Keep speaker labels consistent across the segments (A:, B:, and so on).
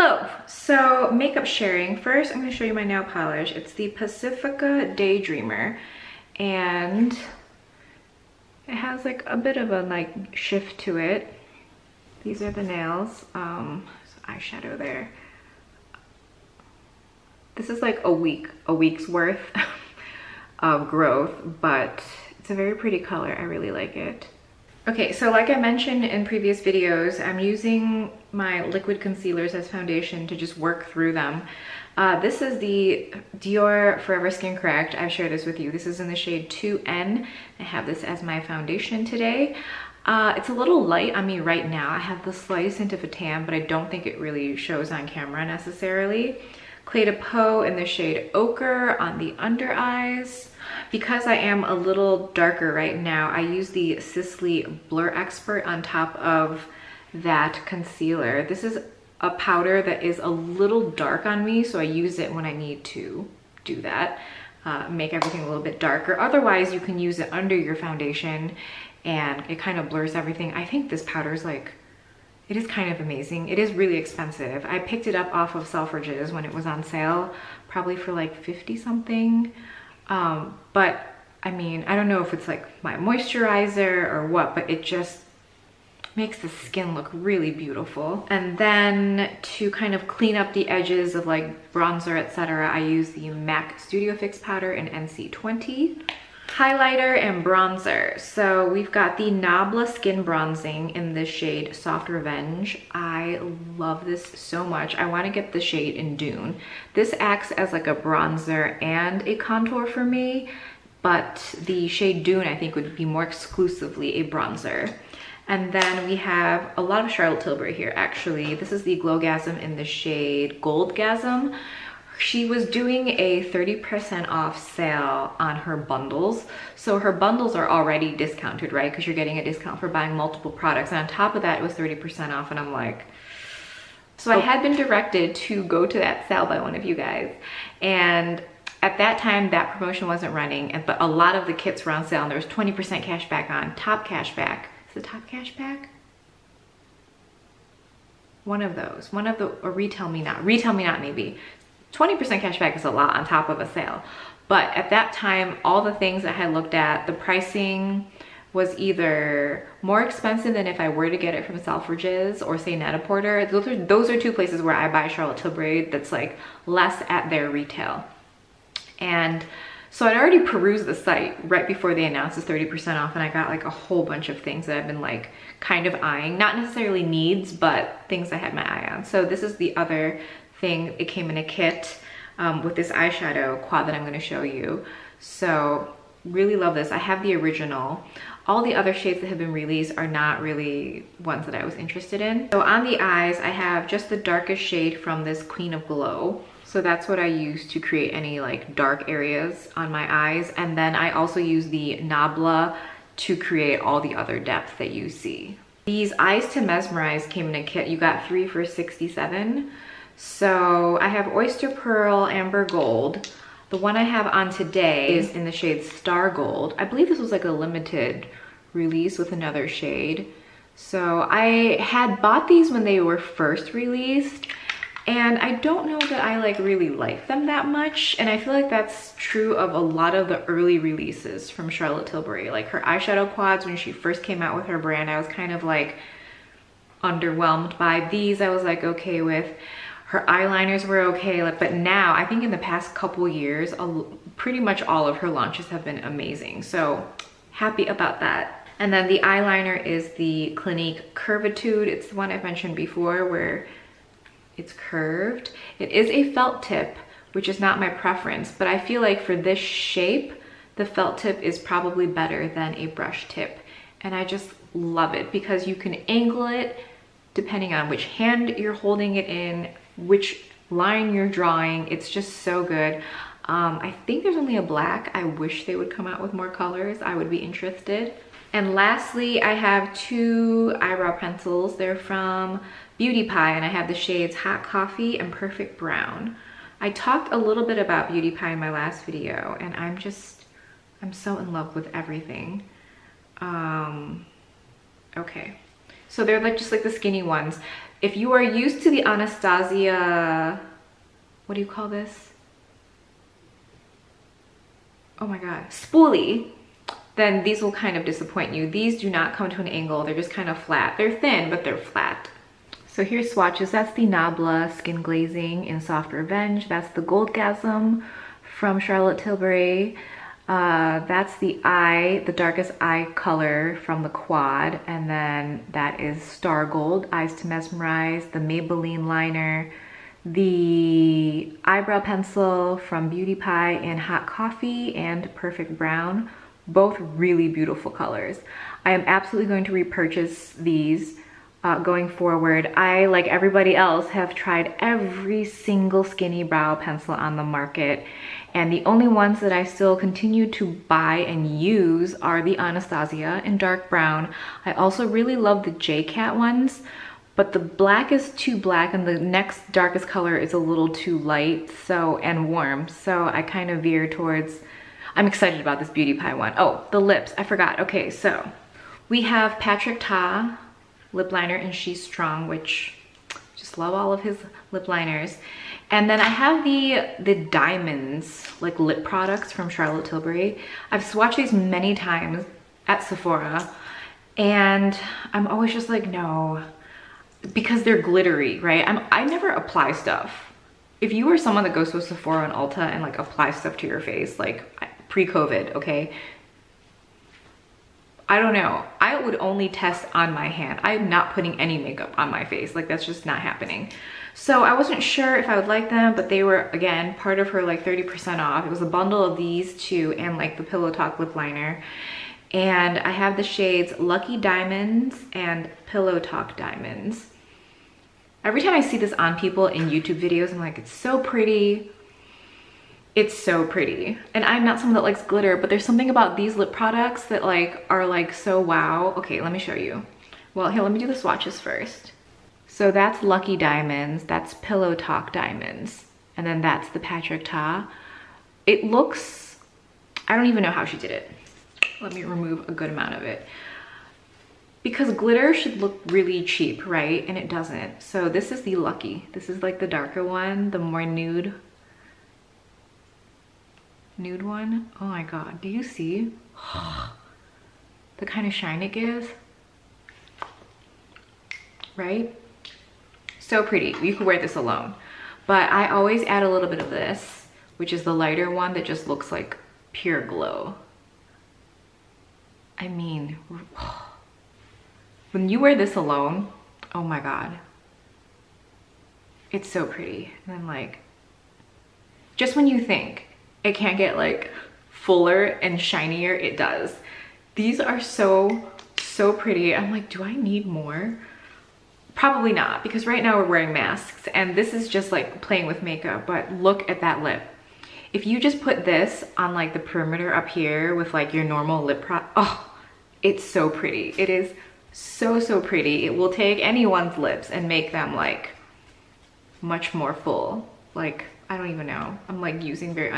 A: Hello, so makeup sharing. First, I'm gonna show you my nail polish. It's the Pacifica Daydreamer, and it has like a bit of a like shift to it. These are the nails, eyeshadow there. This is like a week's worth of growth, but it's a very pretty color. I really like it. Okay, so like I mentioned in previous videos, I'm using my liquid concealers as foundation to just work through them. This is the Dior Forever Skin Correct. I've shared this with you. This is in the shade 2N. I have this as my foundation today. It's a little light on me right now. I have the slightest hint of a tan, but I don't think it really shows on camera necessarily. Clé de Peau in the shade Ochre on the under eyes. Because I am a little darker right now, I use the Sisley Blur Expert on top of that concealer. This is a powder that is a little dark on me, so I use it when I need to do that, make everything a little bit darker. Otherwise, you can use it under your foundation and it kind of blurs everything. I think this powder is like, it is kind of amazing. It is really expensive. I picked it up off of Selfridges when it was on sale, probably for like 50 something. But I mean, I don't know if it's like my moisturizer or what, but it just makes the skin look really beautiful. And then to kind of clean up the edges of like bronzer, etc., I use the MAC Studio Fix powder in NC20. Highlighter and bronzer. So we've got the Nabla Skin Bronzing in the shade Soft Revenge. I love this so much. I want to get the shade in Dune. This acts as like a bronzer and a contour for me, but the shade Dune I think would be more exclusively a bronzer. And then we have a lot of Charlotte Tilbury here actually. This is the Glowgasm in the shade Goldgasm. She was doing a 30% off sale on her bundles. So her bundles are already discounted, right? Because you're getting a discount for buying multiple products. And on top of that, it was 30% off. And I'm like, so I had been directed to go to that sale by one of you guys. And at that time, that promotion wasn't running, but a lot of the kits were on sale and there was 20% cash back on. Top cash back. Is it top cash back? One of those. One of the, or Retail Me Not. Retail Me Not maybe. 20% cash back is a lot on top of a sale. But at that time, all the things I had looked at, the pricing was either more expensive than if I were to get it from Selfridges or say Net-a-Porter. Those are two places where I buy Charlotte Tilbury that's like less at their retail. And so I'd already perused the site right before they announced this 30% off, and I got like a whole bunch of things that I've been like kind of eyeing. Not necessarily needs, but things I had my eye on. So this is the other thing. It came in a kit with this eyeshadow quad that I'm going to show you. So really love this. I have the original. All the other shades that have been released are not really ones that I was interested in. So on the eyes, I have just the darkest shade from this Queen of Glow. So that's what I use to create any like dark areas on my eyes. And then I also use the Nabla to create all the other depth that you see. These Eyes to Mesmerize came in a kit. You got 3 for $67. So I have Oyster Pearl, Amber Gold. The one I have on today is in the shade Star Gold. I believe this was like a limited release with another shade. So I had bought these when they were first released, and I don't know that I like really like them that much. And I feel like that's true of a lot of the early releases from Charlotte Tilbury. Like her eyeshadow quads, when she first came out with her brand, I was kind of like underwhelmed by. These I was like okay with. Her eyeliners were okay, but now I think in the past couple years, pretty much all of her launches have been amazing. So happy about that. And then the eyeliner is the Clinique Curvitude. It's the one I've mentioned before where it's curved. It is a felt tip, which is not my preference, but I feel like for this shape, the felt tip is probably better than a brush tip. And I just love it because you can angle it depending on which hand you're holding it in, which line you're drawing. It's just so good. I think there's only a black. I wish they would come out with more colors. I would be interested. And lastly, I have 2 eyebrow pencils. They're from Beauty Pie, and I have the shades Hot Coffee and Perfect Brown. I talked a little bit about Beauty Pie in my last video, and I'm so in love with everything. Okay. So they're like just like the skinny ones. If you are used to the Anastasia, what do you call this? Oh my God, spoolie, then these will kind of disappoint you. These do not come to an angle. They're just kind of flat. They're thin, but they're flat. So here's swatches. That's the Nabla Skin Glazing in Soft Revenge. That's the Goldgasm from Charlotte Tilbury. That's the darkest eye color from the Quad. And then that is Star Gold, Eyes to Mesmerize, the Maybelline liner, the eyebrow pencil from Beauty Pie in Hot Coffee and Perfect Brown. Both really beautiful colors. I am absolutely going to repurchase these going forward. I, like everybody else, have tried every single skinny brow pencil on the market, and the only ones that I still continue to buy and use are the Anastasia in dark brown. I also really love the J-Cat ones, but the black is too black and the next darkest color is a little too light, and warm, so I kind of veer towards, I'm excited about this Beauty Pie one. Oh, the lips, I forgot. Okay, so we have Patrick Ta lip liner in She's Strong, which just love all of his lip liners. And then I have the Diamonds, like lip products from Charlotte Tilbury. I've swatched these many times at Sephora, and I'm always just like, no, because they're glittery, right? I never apply stuff. If you are someone that goes to Sephora and Ulta and like apply stuff to your face, like pre-COVID, okay? I don't know. I would only test on my hand. I'm not putting any makeup on my face. Like, that's just not happening. So I wasn't sure if I would like them, but they were, again, part of her like 30% off. It was a bundle of these two and like the Pillow Talk lip liner. And I have the shades Lucky Diamonds and Pillow Talk Diamonds. Every time I see this on people in YouTube videos, I'm like, it's so pretty. It's so pretty. And I'm not someone that likes glitter, but there's something about these lip products that like are like so wow. Okay, let me show you. Well, here, let me do the swatches first. So that's Lucky Diamonds, that's Pillow Talk Diamonds, and then that's the Patrick Ta. It looks, I don't even know how she did it. Let me remove a good amount of it. Because glitter should look really cheap, right? And it doesn't. So this is the Lucky. This is like the darker one, the more nude one. Oh my God, do you see the kind of shine it gives? Right? So pretty. You could wear this alone. But I always add a little bit of this, which is the lighter one that just looks like pure glow. I mean, when you wear this alone, oh my God. It's so pretty. And then like, just when you think it can't get like fuller and shinier, it does. These are so pretty. I'm like, do I need more? Probably not, because right now we're wearing masks and this is just like playing with makeup, but look at that lip. If you just put this on like the perimeter up here with like your normal lip product, oh, it's so pretty. It is so pretty. It will take anyone's lips and make them like much more full. Like, I don't even know. I'm like using very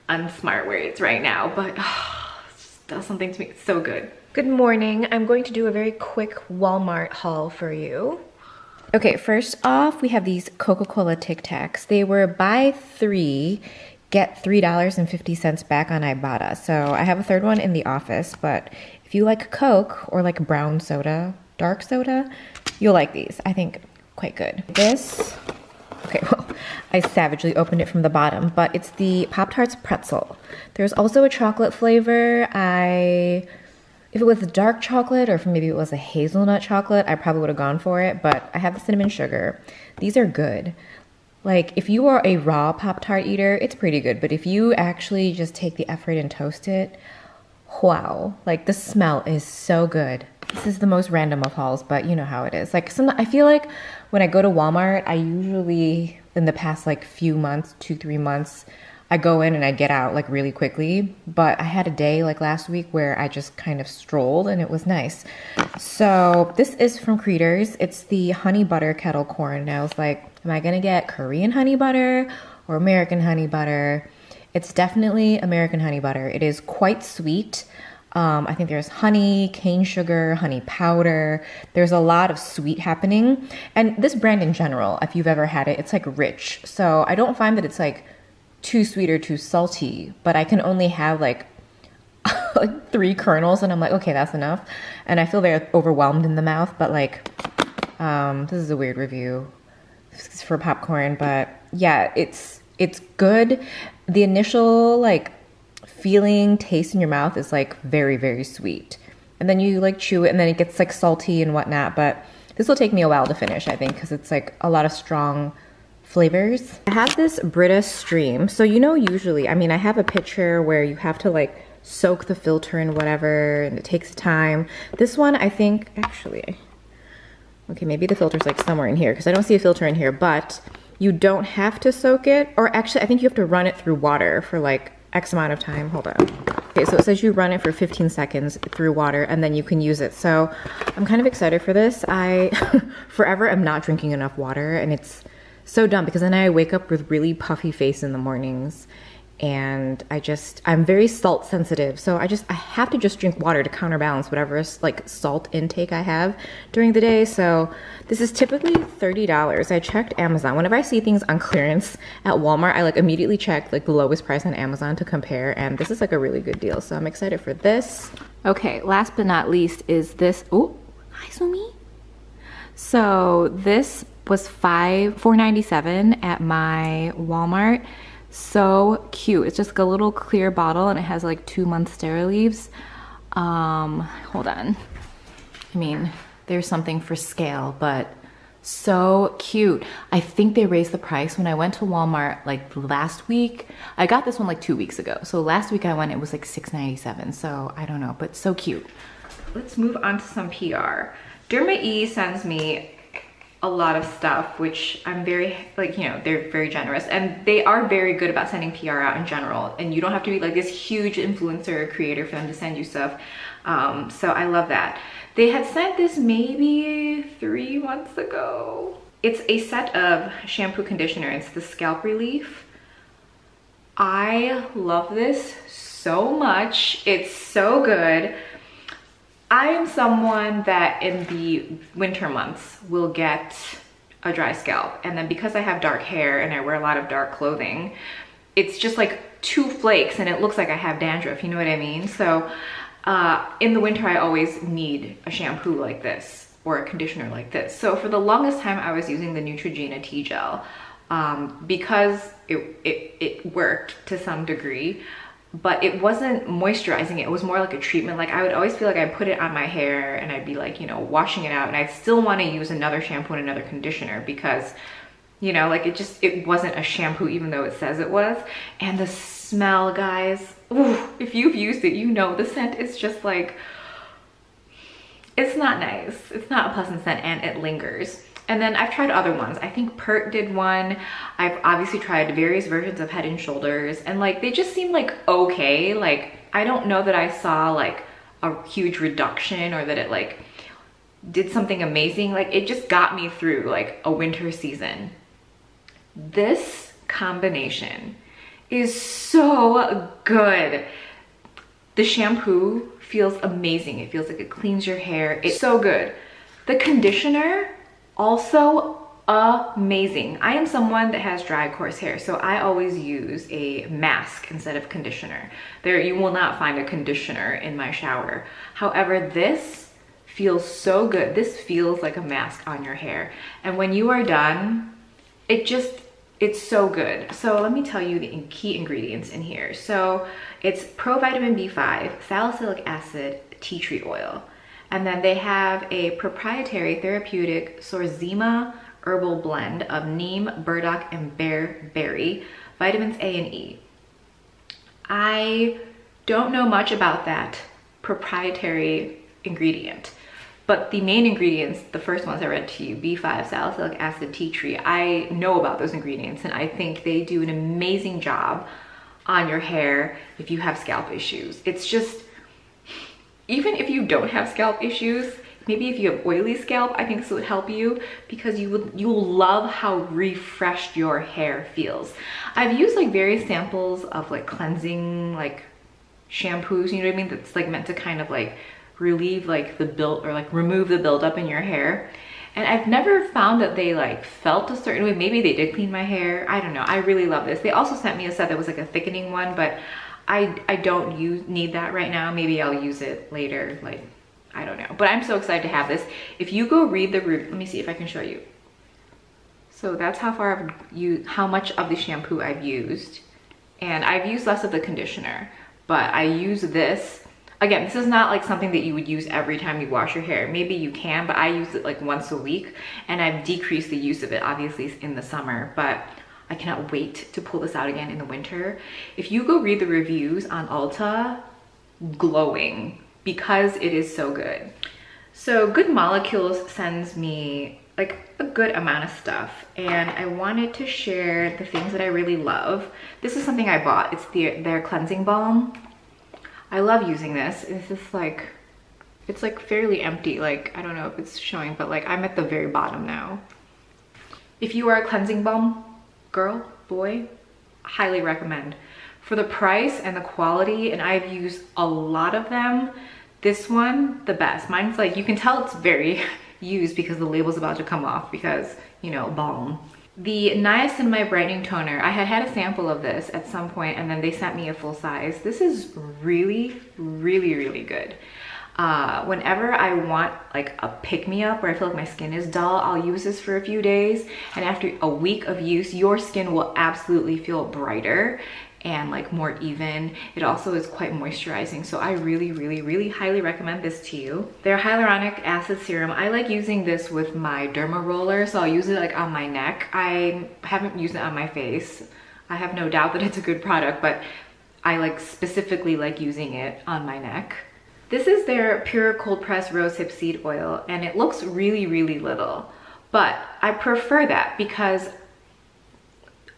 A: unsmart words right now, but oh, it just does something to me. It's so good. Good morning. I'm going to do a very quick Walmart haul for you. Okay, first off, we have these Coca-Cola Tic Tacs. They were buy 3, get $3.50 back on Ibotta. So I have a third one in the office, but if you like Coke or like brown soda, dark soda, you'll like these. I think quite good. This, okay, well, I savagely opened it from the bottom, but it's the Pop-Tarts pretzel. There's also a chocolate flavor. If it was dark chocolate or if maybe it was a hazelnut chocolate, I probably would have gone for it, but I have the cinnamon sugar. These are good. Like, if you are a raw Pop-Tart eater, it's pretty good, but if you actually just take the effort and toast it, wow. Like, the smell is so good. This is the most random of hauls, but you know how it is. Like, I feel like when I go to Walmart, I usually, in the past like few months, 2-3 months, I go in and I get out like really quickly, but I had a day like last week where I just kind of strolled and it was nice. So this is from Cretors. It's the honey butter kettle corn. And I was like, am I gonna get Korean honey butter or American honey butter? It's definitely American honey butter. It is quite sweet.
B: I think there's honey, cane sugar, honey powder. There's a lot of sweet happening. And this brand in general, if you've ever had it, it's like rich. So I don't find that it's like too sweet or too salty, but I can only have like 3 kernels and I'm like, okay, that's enough. And I feel very overwhelmed in the mouth, but like, this is a weird review for popcorn, but yeah, it's good. The initial like feeling, taste in your mouth is like very, very sweet. And then you like chew it and then it gets like salty and whatnot, but this will take me a while to finish, I think, because it's like a lot of strong flavors. I have this Brita Stream. So you know, usually, I mean, I have a picture where you have to like soak the filter and whatever, and it takes time. This one, I think, actually, okay, maybe the filter's like somewhere in here because I don't see a filter in here, but you don't have to soak it. Or actually, I think you have to run it through water for like X amount of time. Hold on. Okay, so it says you run it for 15 seconds through water and then you can use it. So I'm kind of excited for this. I forever am not drinking enough water, and it's so dumb because then I wake up with really puffy face in the mornings, and I'm very salt sensitive. So I have to just drink water to counterbalance whatever like salt intake I have during the day. So this is typically $30. I checked Amazon. Whenever I see things on clearance at Walmart, I like immediately check like the lowest price on Amazon to compare. And this is like a really good deal. So I'm excited for this. Okay, last but not least is this. Oh, hi Sumi. So this was $4.97 at my Walmart. So cute. It's just like a little clear bottle and it has like 2 Monstera leaves. Hold on. I mean, there's something for scale, but so cute. I think they raised the price when I went to Walmart like last week. I got this one like 2 weeks ago. So last week I went, it was like $6.97. So I don't know, but so cute.
A: Let's move on to some PR. Derma E sends me a lot of stuff, which I'm very, like, you know, they're very generous and they are very good about sending PR out in general. And you don't have to be like this huge influencer or creator for them to send you stuff. So I love that. They had sent this maybe 3 months ago. It's a set of shampoo conditioner. It's the Scalp Relief. I love this so much. It's so good. I am someone that in the winter months will get a dry scalp. And then because I have dark hair and I wear a lot of dark clothing, it's just like 2 flakes and it looks like I have dandruff, you know what I mean? So in the winter, I always need a shampoo like this or a conditioner like this. So for the longest time, I was using the Neutrogena Tea Gel because it worked to some degree. But it wasn't moisturizing. It was more like a treatment. Like I would always feel like I'd put it on my hair and I'd be like, you know, washing it out, and I'd still want to use another shampoo and another conditioner because, you know, like it wasn't a shampoo even though it says it was. And the smell, guys, ooh, if you've used it, you know the scent is just like, it's not nice. It's not a pleasant scent and it lingers. And then I've tried other ones. I think Pert did one. I've obviously tried various versions of Head and Shoulders, and like they just seem like okay. Like I don't know that I saw like a huge reduction or that it like did something amazing. Like it just got me through like a winter season. This combination is so good. The shampoo feels amazing. It feels like it cleans your hair. It's so good. The conditioner, also amazing. I am someone that has dry, coarse hair, so I always use a mask instead of conditioner. You will not find a conditioner in my shower. However, this feels so good. This feels like a mask on your hair. And when you are done, it's so good. So let me tell you the key ingredients in here. So it's provitamin B5, salicylic acid, tea tree oil. And then they have a proprietary therapeutic Sorzema herbal blend of neem, burdock, and bearberry, vitamins A and E. I don't know much about that proprietary ingredient, but the main ingredients, the first ones I read to you, B5, salicylic acid, tea tree, I know about those ingredients and I think they do an amazing job on your hair if you have scalp issues. It's just, even if you don't have scalp issues, maybe if you have oily scalp, I think this would help you because you'll love how refreshed your hair feels. I've used like various samples of like cleansing like shampoos, you know what I mean? That's like meant to kind of like relieve like the build or like remove the buildup in your hair. And I've never found that they like felt a certain way. Maybe they did clean my hair. I don't know. I really love this. They also sent me a set that was like a thickening one, but I don't need that right now. Maybe I'll use it later. Like, I don't know. But I'm so excited to have this. If you go read the review, let me see if I can show you. So that's how far I've used, how much of the shampoo I've used. And I've used less of the conditioner, but I use this. Again, this is not like something that you would use every time you wash your hair. Maybe you can, but I use it like once a week, and I've decreased the use of it obviously in the summer, but I cannot wait to pull this out again in the winter. If you go read the reviews on Ulta, glowing, because it is so good. So Good Molecules sends me like a good amount of stuff, and I wanted to share the things that I really love. This is something I bought. It's their cleansing balm. I love using this. This is like, it's like fairly empty. Like, I don't know if it's showing, but like I'm at the very bottom now. If you are a cleansing balm girl, boy, highly recommend. For the price and the quality, and I've used a lot of them, this one, the best. Mine's like, you can tell it's very used because the label's about to come off because, you know, balm. The Niacinamide Brightening Toner, I had a sample of this at some point, and then they sent me a full size. This is really, really, really good. Whenever I want like a pick-me-up or I feel like my skin is dull, I'll use this for a few days, and after a week of use, your skin will absolutely feel brighter and like more even. It also is quite moisturizing, so I really, really, really highly recommend this to you. Their hyaluronic acid serum, I like using this with my derma roller, so I'll use it like on my neck. I haven't used it on my face. I have no doubt that it's a good product, but I like specifically like using it on my neck. This is their pure cold pressed rosehip seed oil, and it looks really, really little, but I prefer that because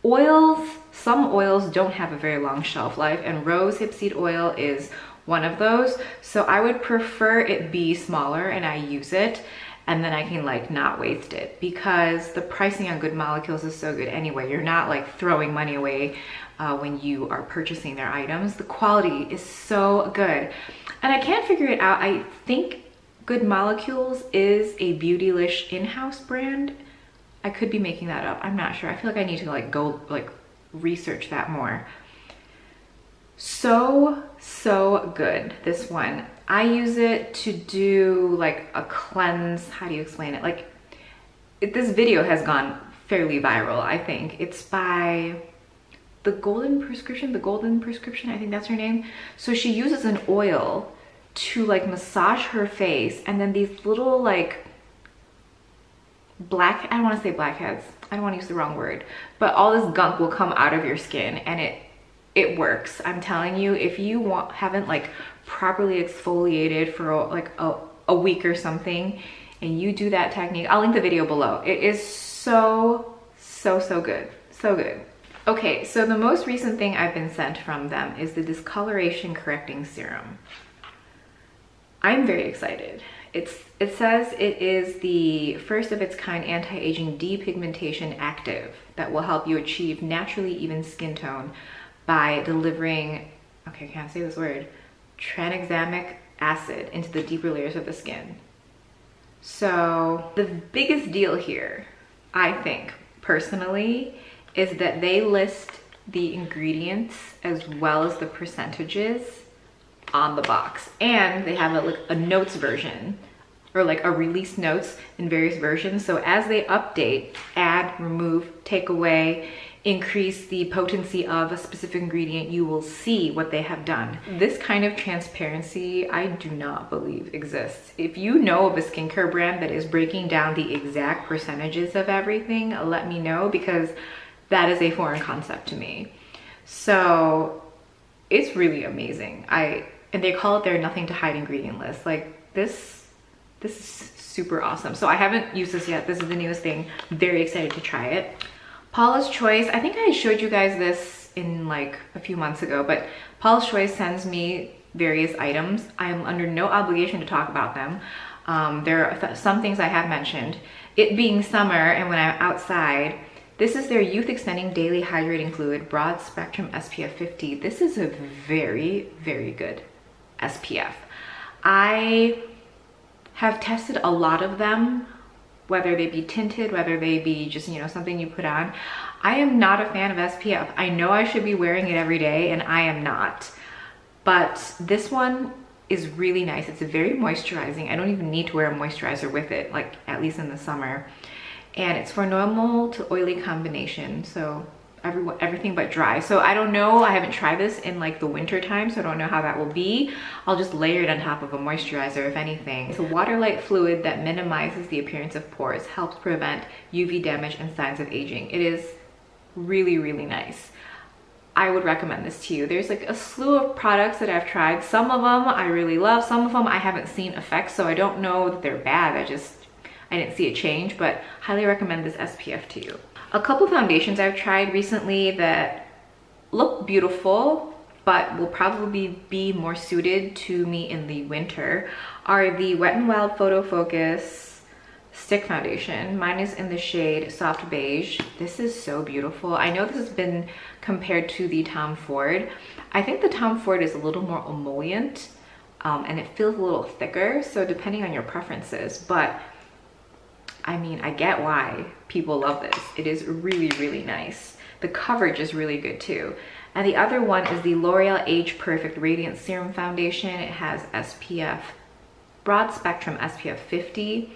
A: oils, some oils don't have a very long shelf life, and rosehip seed oil is one of those. So I would prefer it be smaller and I use it, and then I can like not waste it, because the pricing on Good Molecules is so good anyway. You're not like throwing money away when you are purchasing their items. The quality is so good, and I can't figure it out. I think Good Molecules is a Beautylish in-house brand. I could be making that up. I'm not sure. I feel like I need to like go like research that more. So good, this one. I use it to do like a cleanse. How do you explain it? Like this video has gone fairly viral, I think. It's by the Golden Prescription, I think that's her name. So she uses an oil to like massage her face, and then these little like I don't want to say blackheads, I don't want to use the wrong word, but all this gunk will come out of your skin, and it works. I'm telling you, if you haven't like properly exfoliated for like a week or something, and you do that technique, I'll link the video below. It is so good, so good. Okay, so the most recent thing I've been sent from them is the Discoloration Correcting Serum. I'm very excited. It says it is the first of its kind anti-aging depigmentation active that will help you achieve naturally even skin tone by delivering, okay, I can't say this word, tranexamic acid into the deeper layers of the skin. So the biggest deal here, I think, personally, is that they list the ingredients as well as the percentages on the box, and they have a notes version, or like a release notes in various versions. So as they update, add, remove, take away, increase the potency of a specific ingredient, you will see what they have done. This kind of transparency, I do not believe exists. If you know of a skincare brand that is breaking down the exact percentages of everything, let me know, because that is a foreign concept to me. So it's really amazing. And they call it their nothing to hide ingredient list. Like this is super awesome. So I haven't used this yet. This is the newest thing. Very excited to try it. Paula's Choice, I think I showed you guys this in like a few months ago, but Paula's Choice sends me various items. I'm under no obligation to talk about them. There are some things I have mentioned. It being summer and when I'm outside, This is their Youth Extending Daily Hydrating Fluid Broad Spectrum SPF 50. This is a very, very good SPF. I have tested a lot of them, whether they be tinted, whether they be just, you know, something you put on. I am not a fan of SPF. I know I should be wearing it every day, and I am not. But this one is really nice. It's very moisturizing. I don't even need to wear a moisturizer with it, like at least in the summer. And it's for normal to oily combination, so everything but dry. So I don't know, I haven't tried this in like the winter time, so I don't know how that will be. I'll just layer it on top of a moisturizer if anything. It's a water-light fluid that minimizes the appearance of pores, helps prevent UV damage and signs of aging. It is really, really nice. I would recommend this to you. There's like a slew of products that I've tried. Some of them I really love, some of them I haven't seen effects, so I don't know that they're bad. I didn't see a change, but highly recommend this SPF to you. A couple foundations I've tried recently that look beautiful, but will probably be more suited to me in the winter are the Wet n Wild Photo Focus Stick Foundation. Mine is in the shade Soft Beige. This is so beautiful. I know this has been compared to the Tom Ford. I think the Tom Ford is a little more emollient, and it feels a little thicker, so depending on your preferences, but I mean, I get why people love this. It is really, really nice. The coverage is really good too. And the other one is the L'Oreal Age Perfect Radiant Serum Foundation. It has SPF, broad spectrum SPF 50.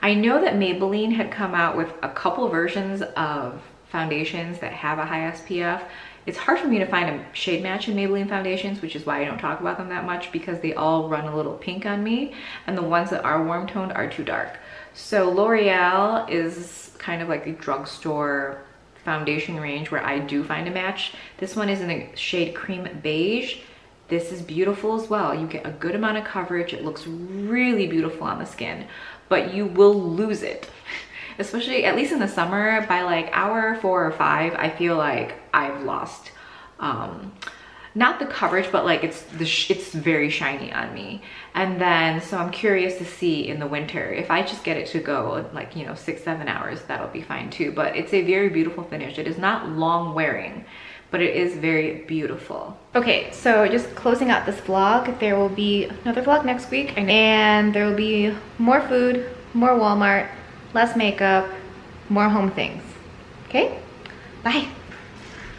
A: I know that Maybelline had come out with a couple versions of foundations that have a high SPF. It's hard for me to find a shade match in Maybelline foundations, which is why I don't talk about them that much, because they all run a little pink on me, and the ones that are warm toned are too dark. So L'Oreal is kind of like a drugstore foundation range where I do find a match. This one is in the shade Cream Beige. This is beautiful as well. You get a good amount of coverage. It looks really beautiful on the skin, but you will lose it. Especially, at least in the summer, by like hour 4 or 5, I feel like I've lost, not the coverage, but like it's very shiny on me. And then, so I'm curious to see in the winter, if I just get it to go like, you know, 6-7 hours, that'll be fine too. But it's a very beautiful finish. It is not long wearing, but it is very beautiful. Okay, so just closing out this vlog, there will be another vlog next week, and there will be more food, more Walmart, less makeup, more home things. Okay, bye.